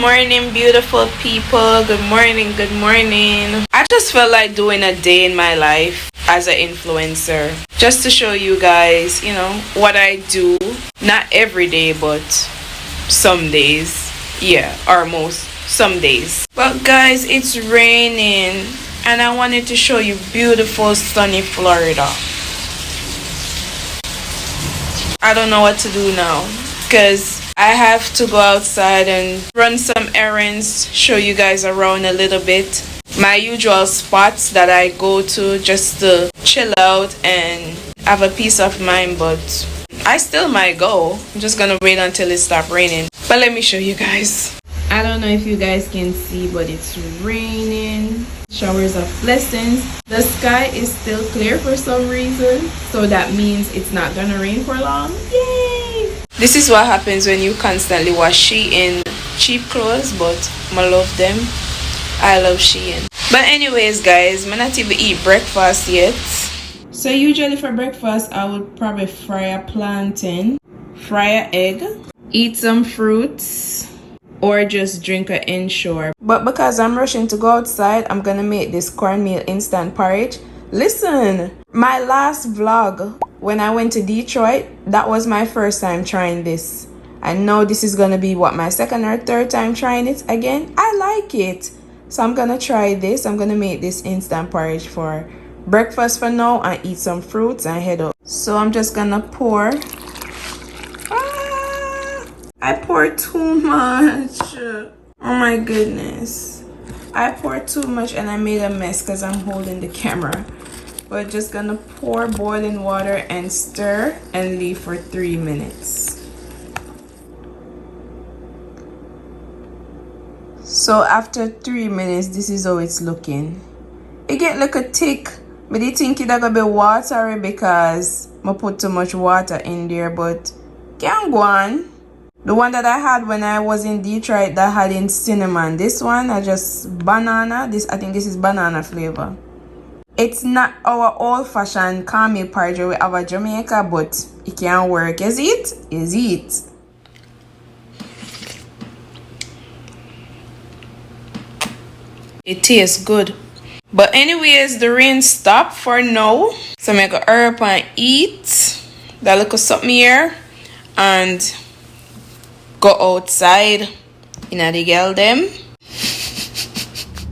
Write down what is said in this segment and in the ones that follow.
morning, beautiful people. Good morning, good morning. I just felt like doing a day in my life as an influencer, just to show you guys, what I do. Not every day, but some days. Yeah, or most some days. But guys, it's raining and I wanted to show you beautiful sunny Florida. I don't know what to do now because I have to go outside and run some errands, show you guys around a little bit. My usual spots that I go to just to chill out and have a peace of mind, but I still might go. I'm just gonna wait until it stops raining. But let me show you guys. I don't know if you guys can see, but it's raining. Showers of blessings. The sky is still clear for some reason, so that means it's not gonna rain for long. Yay! This is what happens when you constantly wash Shein cheap clothes, but I love them. I love Shein. But anyways guys, I'm not even eat breakfast yet. So usually for breakfast I would probably fry a plantain, fry an egg, eat some fruits, or just drink an Ensure. But because I'm rushing to go outside, I'm gonna make this cornmeal instant porridge. Listen, my last vlog when I went to Detroit, that was my first time trying this. I know this is gonna be my second or third time trying it again. I like it, so I'm gonna try this. I'm gonna make this instant porridge for breakfast for now and eat some fruits and head out. So I'm just gonna pour. I poured too much. Oh my goodness. I poured too much and I made a mess because I'm holding the camera. But just gonna pour boiling water and stir and leave for 3 minutes. So after 3 minutes, this is how it's looking. It get like a thick, but I think it's gonna be watery because I put too much water in there, but can go on. The one that I had when I was in Detroit that had in cinnamon. This one I just banana. I think this is banana flavor. It's not our old-fashioned caramel porridge we have at Jamaica, but it can work. Is it? Is it? It tastes good. But anyways, the rain stopped for now. So I'm gonna hurry up and eat that little something here and go outside in the girl them.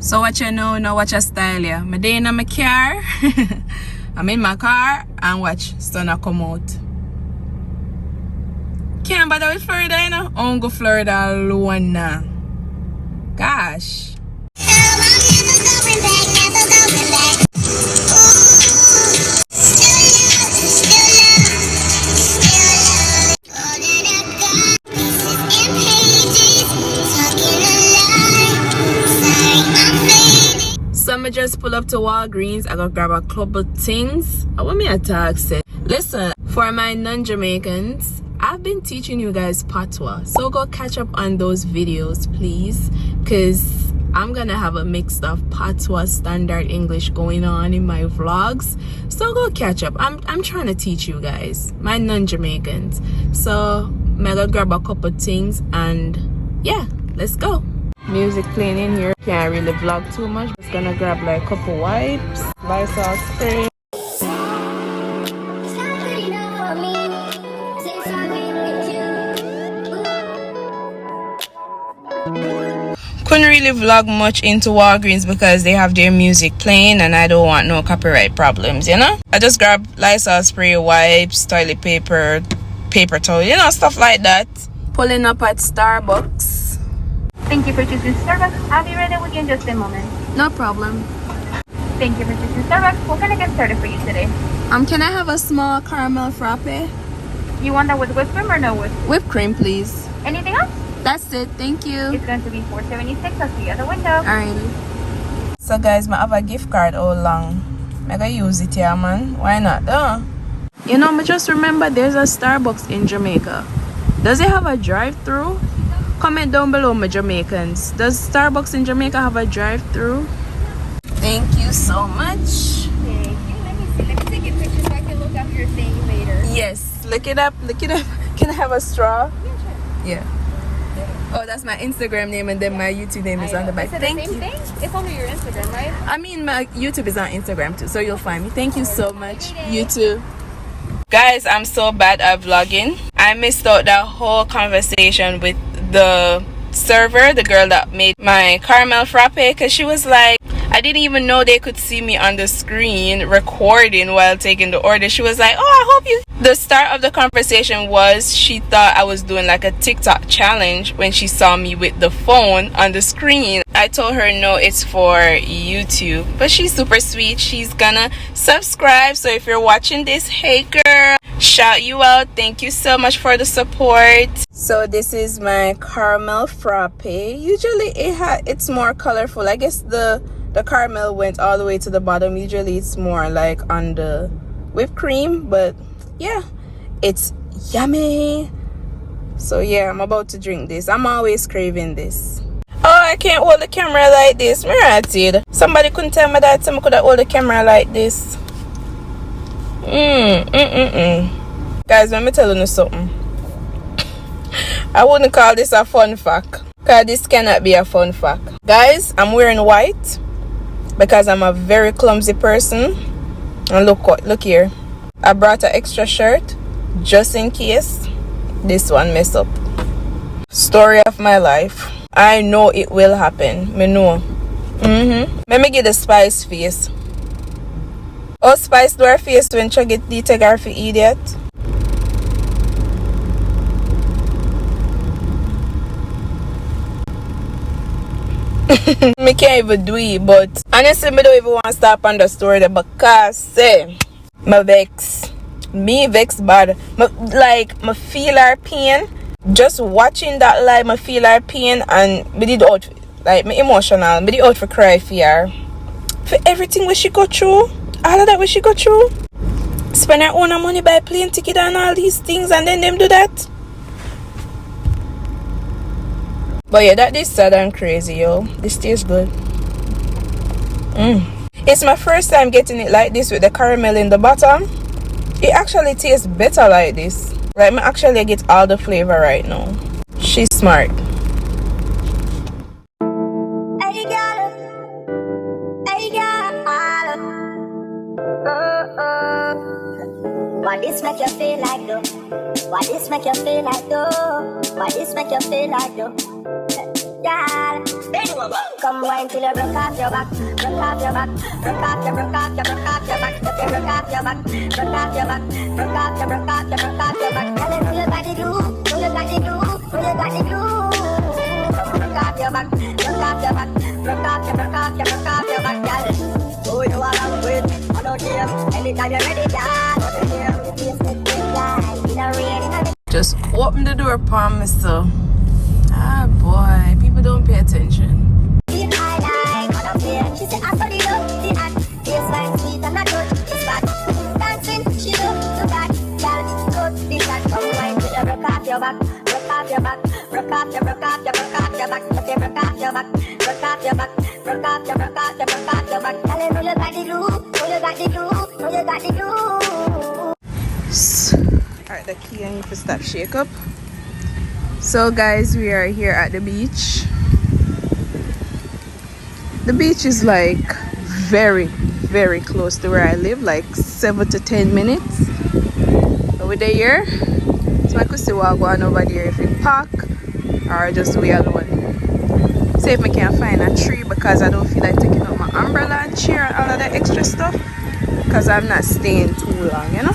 So what you know, now watch a style here. I'm there in my car. I'm in my car and watch sun come out. Can't bother with Florida, you know. I won't go Florida alone now. Gosh. So I just pull up to Walgreens. I gotta grab a couple things. I want me a taxi. Listen, for my non-Jamaicans, I've been teaching you guys patwah. So go catch up on those videos, please. Because I'm gonna have a mix of patwah standard English going on in my vlogs. So go catch up. I'm trying to teach you guys, my non-Jamaicans. So I'm gonna grab a couple things and yeah, let's go. Music playing in here. Can't really vlog too much. Just gonna grab like a couple wipes, Lysol spray. Couldn't really vlog much into Walgreens because they have their music playing and I don't want no copyright problems, you know? I just grab Lysol spray, wipes, toilet paper, paper towel, stuff like that. Pulling up at Starbucks. Thank you for choosing Starbucks. I'll be ready with you in just a moment. No problem. Thank you for choosing Starbucks. What can I get started for you today? Can I have a small caramel frappe? You want that with whipped cream or no whipped? Whipped cream, please. Anything else? That's it. Thank you. It's going to be $4.76. I'll see you at the window. Alrighty. So guys, I have a gift card all long. I'm gonna use it here, man. Why not? I just remember there's a Starbucks in Jamaica. Does it have a drive-through? Comment down below, my Jamaicans. Does Starbucks in Jamaica have a drive-through? Thank you so much. Thank you. Let me see. Let me take a picture so I can look up your thing later. Yes. Look it up. Look it up. Can I have a straw? Yeah, sure. Yeah. Oh, that's my Instagram name, and then my YouTube name is on the back. Is it Thank the same you. thing? It's under your Instagram, right? I mean, my YouTube is on Instagram too, so you'll find me. Thank you so much. You too. Guys, I'm so bad at vlogging. I missed out that whole conversation with the server, the girl that made my caramel frappe, because she was like, I didn't even know they could see me on the screen recording while taking the order. She was like, oh, I hope you... The start of the conversation was she thought I was doing like a TikTok challenge when she saw me with the phone on the screen. I told her no, it's for YouTube. But she's super sweet. She's gonna subscribe. So if you're watching this, hey girl, shout you out. Thank you so much for the support. So this is my caramel frappe. Usually it's more colorful. I guess the caramel went all the way to the bottom. Usually it's more like on the whipped cream, but yeah, it's yummy. So yeah, I'm about to drink this. I'm always craving this. Oh, I can't hold the camera like this. Somebody couldn't tell me that I could hold the camera like this. Guys, let me tell you something. I wouldn't call this a fun fact, because this cannot be a fun fact. Guys, I'm wearing white because I'm a very clumsy person. And look here, I brought an extra shirt just in case this one mess up. Story of my life. I know it will happen. Me know. Let me get the Spice face. Oh, Spice do her face when she get the take her for idiot. Me can't even do it, but honestly, me don't even want to stop on the story there because say, me vex bad. Me feel her pain. Just watching that live, me feel her pain, and me did out like me emotional. Me did out for cry for her. For everything what she go through, all of that what she go through. Spend her own money buy plane ticket and all these things, and then them do that. But yeah, that is sad and crazy, yo. This tastes good. It's my first time getting it like this with the caramel in the bottom. It actually tastes better like this. Like, I actually get all the flavor right now. She's smart. Hey girl, what this make you feel like though? What this make you feel like though? What this make you feel like though? Girl, come wine till you broke off your back, broke off your back, broke off your back, broke off your back, broke off your back, broke off your back, broke off your back. Tell them you got the glue, you got the glue, you got the glue. Broke off your back, broke off your back, broke off your back, girl. Who you are with? I don't care. Anytime you're ready, girl. Just open the door, promise so. Ah boy, people don't pay attention. She said, I saw the love, the act, tastes like sweet and not good, it's bad. Dancing, she look bad, girl, good, this that, come wine till you broke off your back, broke off your back, broke off your back, broke off your back, broke off your back, broke off your back, broke off your back. Tell him you got the glue, you got the glue, you got the glue. Alright, the key I need to stop shake up. So guys, we are here at the beach. The beach is like very close to where I live, like 7 to 10 minutes. Over there, so I could see what going over there if we park or just we alone. See if I can find a tree because I don't feel like taking out my umbrella and chair and all of that extra stuff because I'm not staying too long, you know.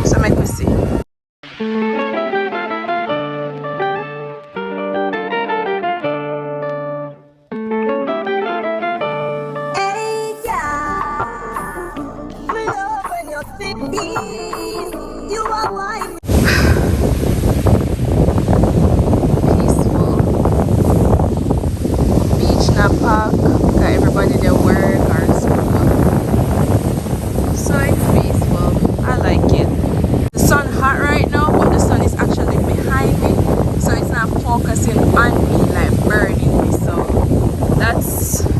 So make me see. Park, got everybody their work or school. So it's peaceful. I like it. The sun hot right now, but the sun is actually behind me, so it's not focusing on me like burning me. So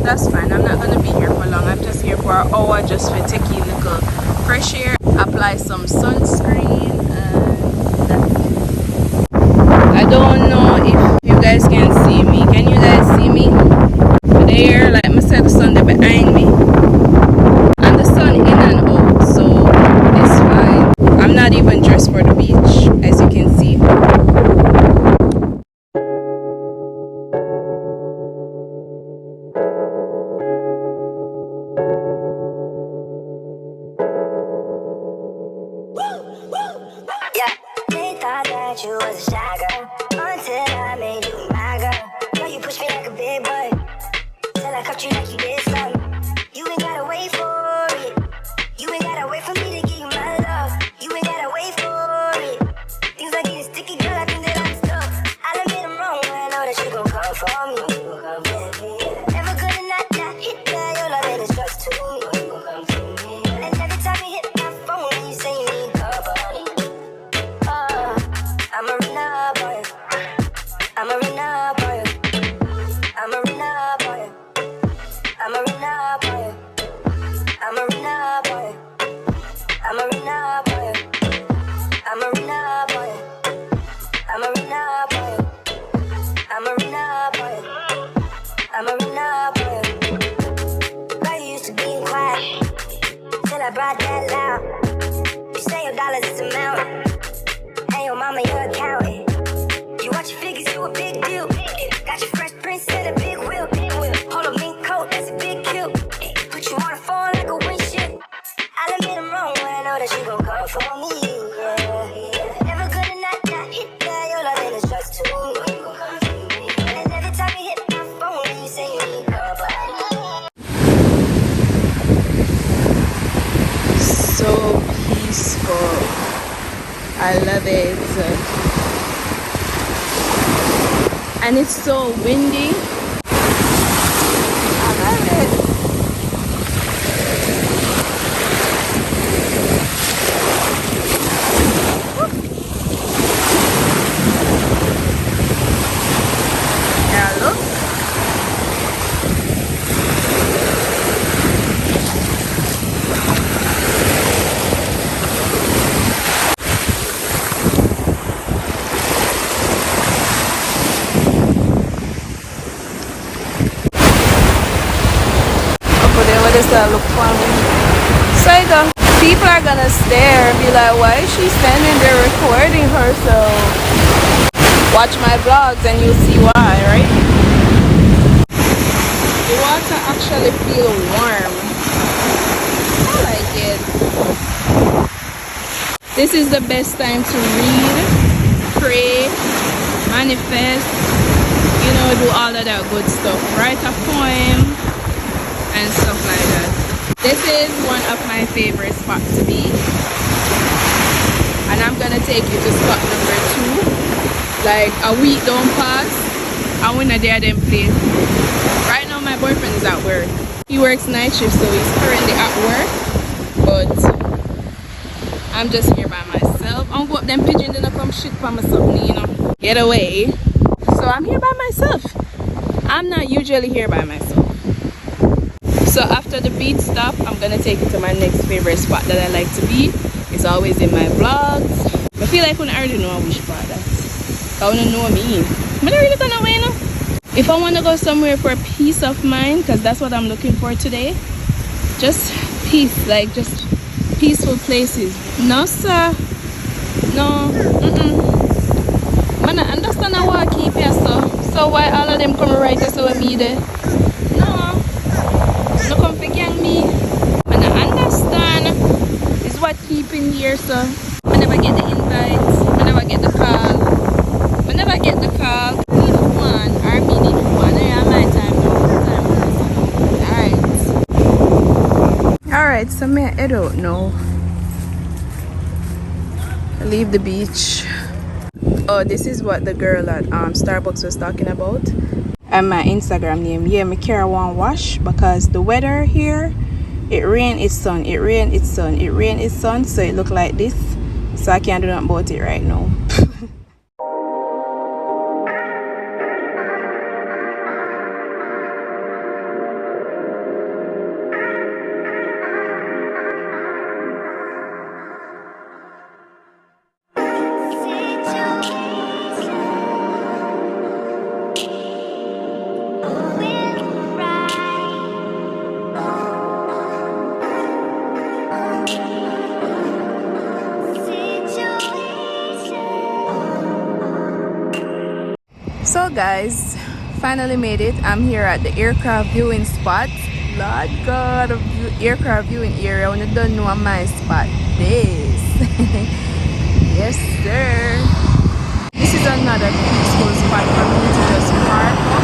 that's fine. I'm not gonna be here for long. I'm just here for an hour just for taking a little fresh air, apply some sunscreen, and that's it. I don't know if treat you like you did something. You ain't gotta wait for it. You ain't gotta wait for me to give you my love. You ain't gotta wait for it. Things are getting sticky, girl, I think that I'm stuck. I'll admit I'm wrong, but I know that you gon' come for me. Never gonna not hit that, your love is just to me. And every time you hit my phone, you say you need company. I'm a runner boy. I'm a runner boy. I'm a runner boy. I'm a runner boy. I'm a runner boy. I'm a runner boy. I'm a runner boy. I'm a runner boy. I'm a runner boy. I'm a runner boy. Girl, you used to being quiet till I brought that loud. You say your dollars is a mountain, and your mama your accountant. You watch your figures, you a big deal. Got your fresh prince and a big wheel. Hold a mink coat, that's a big kill. Put you on a phone like a windshield. I'll admit I'm wrong, but I know that you gon' come for me. Yeah. Never gonna not hit that, your loving is just to me. And every time you hit my phone, you say you need company. So peaceful. I love it. And it's so windy. I love it. Yeah, look. Look for me. So you go. People are gonna stare and be like, why is she standing there recording herself? Watch my vlogs and you'll see why, right? The water actually feel warm. I like it. This is the best time to read, pray, manifest, you know, do all of that good stuff. Write a poem and stuff like that. This is one of my favorite spots to be, and I'm gonna take you to spot number 2. Like a week don't pass and we're not there them place. Right now my boyfriend is at work. He works night shift, so he's currently at work, but I'm just here by myself. I'm go up them pigeons and come shit for my something, you know, get away. So I'm here by myself. I'm not usually here by myself. So after the beach stop, I'm gonna take you to my next favorite spot that I like to be. It's always in my vlogs. I feel like when I already know which spot that's. I wanna know me. I'm not really gonna win. If I wanna go somewhere for peace of mind, because that's what I'm looking for today. Just peace, like just peaceful places. No sir. No. Man, I understand I want to keep here, so why all of them come right here so me there? No come for gang me. And I understand this is what keeping here, so I never get the invites, I never get the call. I never get the call. Need one, or me need one. I have my time now. Alright, so me I don't know. I leave the beach. Oh, this is what the girl at Starbucks was talking about. And my Instagram name. Yeah, me care one wash because the weather here, it rain, it's sun, it rain, it's sun, it rain, it's sun, so it look like this. So I can't do nothing about it right now. So guys, finally made it. I'm here at the aircraft viewing spot. Lord God, aircraft viewing area. When you don't know my spot, this. Yes sir. This is another peaceful spot for me to just park up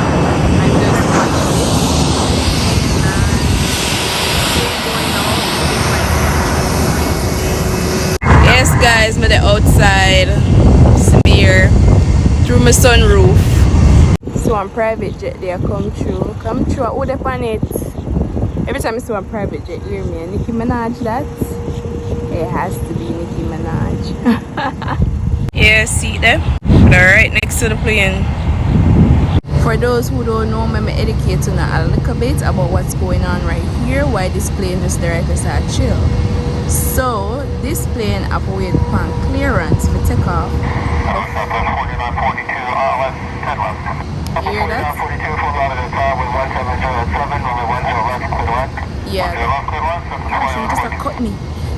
and just watch it. my sunroof. So on private jet there come through. I would upon it. Every time I see one private jet hear me and Nicki Minaj that. It has to be Nicki Minaj. Yeah, see them? They're right next to the plane. For those who don't know, I'm educating a little bit about what's going on right here, why this plane just directly start chill. So this plane avoid pan clearance for takeoff. You hear that? Yeah. Gosh, you just cut me.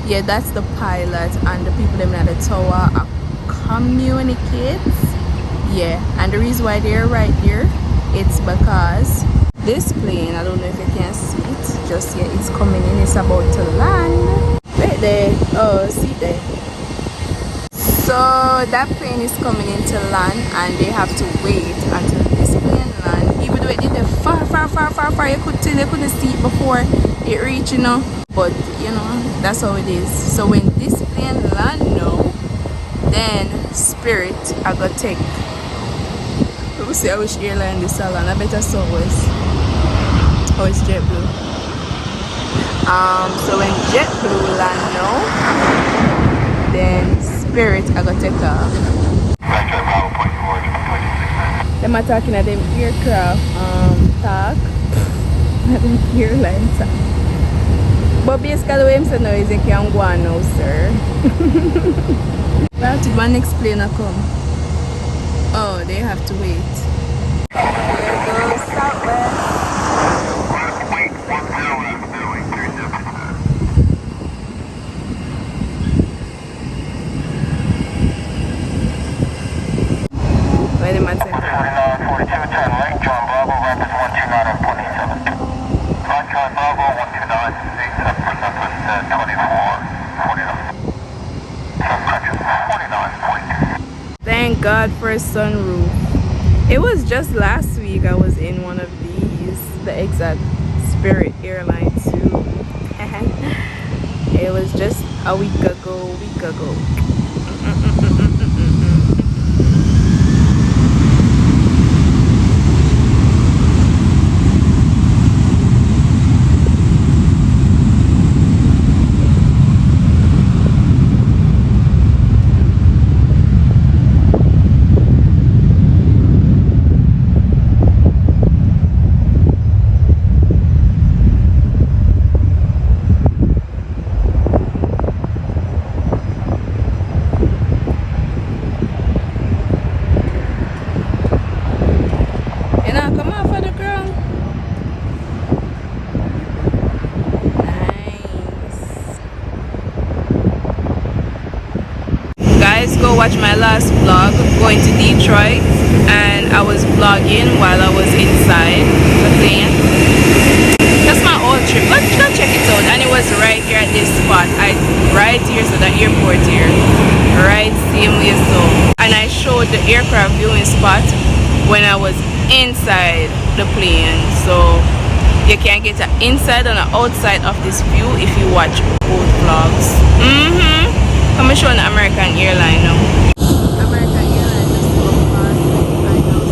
Yeah, that's the pilot and the people in the tower are communicate. Yeah, and the reason why they're right there, it's because this plane, I don't know if you can see it just yet, it's coming in, it's about to land. Right there. Oh, see there. So that plane is coming in to land and they have to wait until this plane land. Even though it did far, you couldn't see it before it reached, you know. But you know, that's how it is. So when this plane land now, then Spirit I got take. We'll see which airline this salon. I better saw was. Oh, it's JetBlue. So when JetBlue land now, then Spirit I got take off. Them are talking at them aircraft talk. At them airline talk. But basically what I'm saying now is they can go on now, sir. Well, did one next plane come? Oh, they have to wait. There goes Southwest. Where the man say? 49, 42, 10 late, John Bravo, Rapids 129 of 27. John Bravo 129, 87% 24, 49. 49.2. Thank God for a sunroof. It was just last week I was in one of these, the exact Spirit airline too. It was just a week ago. Go watch my last vlog going to Detroit, and I was vlogging while I was inside the plane. That's my old trip. Go check it out. And it was right here at this spot. Right here, so the airport here. Right, same way so. And I showed the aircraft viewing spot when I was inside the plane. So you can get an inside and an outside of this view if you watch both vlogs. I'm showing the American airline now. American airline just go past. I know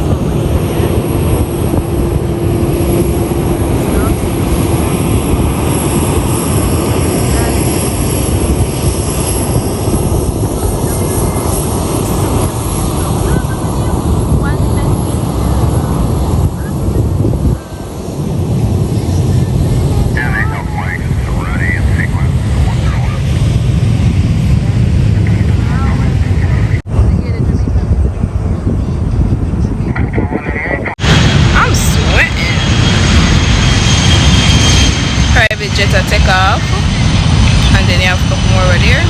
jet to take off, and then you have a couple more right here.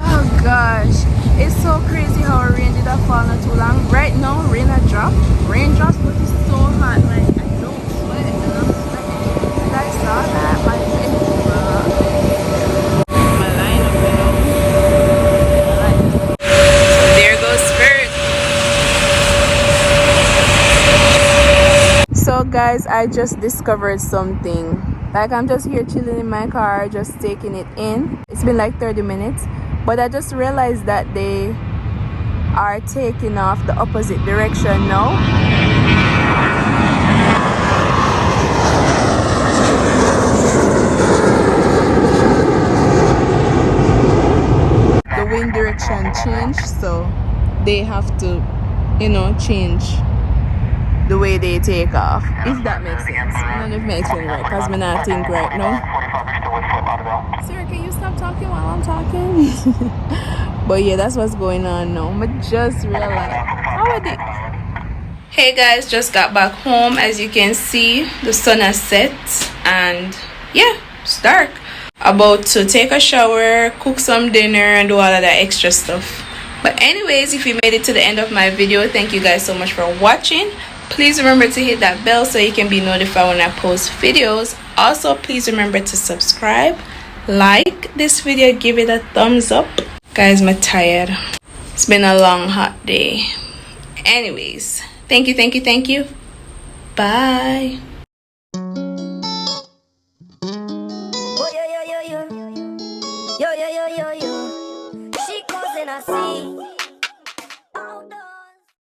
Oh gosh, it's so crazy how rain did that fall not too long. Right now rain a drop, rain drops, but it's so hot, like I don't sweat and I'm sweating. You guys saw that? My face my line up, so there goes Spirit. So guys, I just discovered something. Like, I'm just here chilling in my car, just taking it in. It's been like 30 minutes, but I just realized that they are taking off the opposite direction now. The wind direction changed, so they have to, you know, change the way they take off, if that makes sense. I don't know if it makes sense right, because I'm not think right now. Sir, can you stop talking while I'm talking? But yeah, that's what's going on now. I just realized how are they? Hey guys, just got back home. As you can see, the sun has set and yeah, it's dark. About to take a shower, cook some dinner, and do all of that extra stuff. But anyways, if you made it to the end of my video, thank you guys so much for watching. Please remember to hit that bell so you can be notified when I post videos. Also, please remember to subscribe, like this video, give it a thumbs up. Guys, I'm tired. It's been a long, hot day. Anyways, thank you. Bye. Yo. She goes in a sea.